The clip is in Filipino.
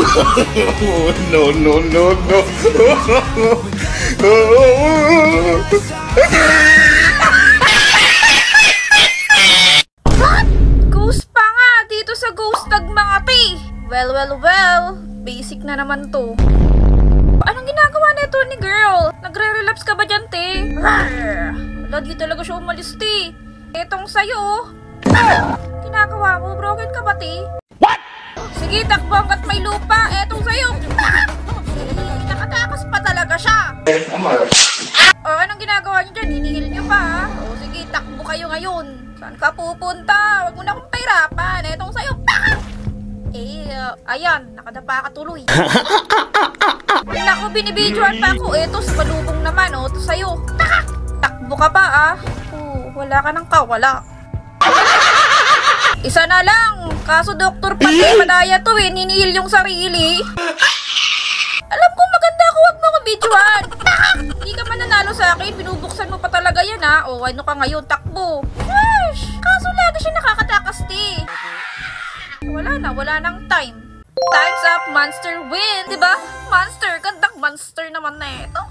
No, no, no, no. What? Ghost pa nga dito sa Ghost Tag mga pi. Well, well, well. Basic na naman to. Anong ginagawa nito ni girl? Nagre-relapse ka ba dyan, te? Wala, di talaga siya umalis, te. Etong sa'yo. Ginagawa mo, broken ka ba, te? What? Sige, takbo hanggat may lupa. Etong sa'yo. Nakatakas pa talaga siya. Anong ginagawa niyo dyan? Hinihil niyo pa, ha? O, sige, takbo kayo ngayon. Saan ka pupunta? Huwag mo na akong pahirapan. Etong sa'yo. Ayan, nakadapa ka tuloy. Naku, binibidyoan pa ako. Eto, sa palubong naman, o. Ito sa'yo. Takbo ka pa, ah. Wala ka ng kawala. Isa na lang. Kaso doktor pati madaya to eh. Ninihil yung sarili. Alam ko maganda ako. Huwag mo akong videoan. Hindi ka man nanalo sa akin. Binubuksan mo pa talaga yan, ha. O, ano ka ngayon? Takbo. Gosh, kaso lagi siya nakakatakas, te. Wala nang time. Time's up, monster win, diba? Monster, gandang monster naman na ito.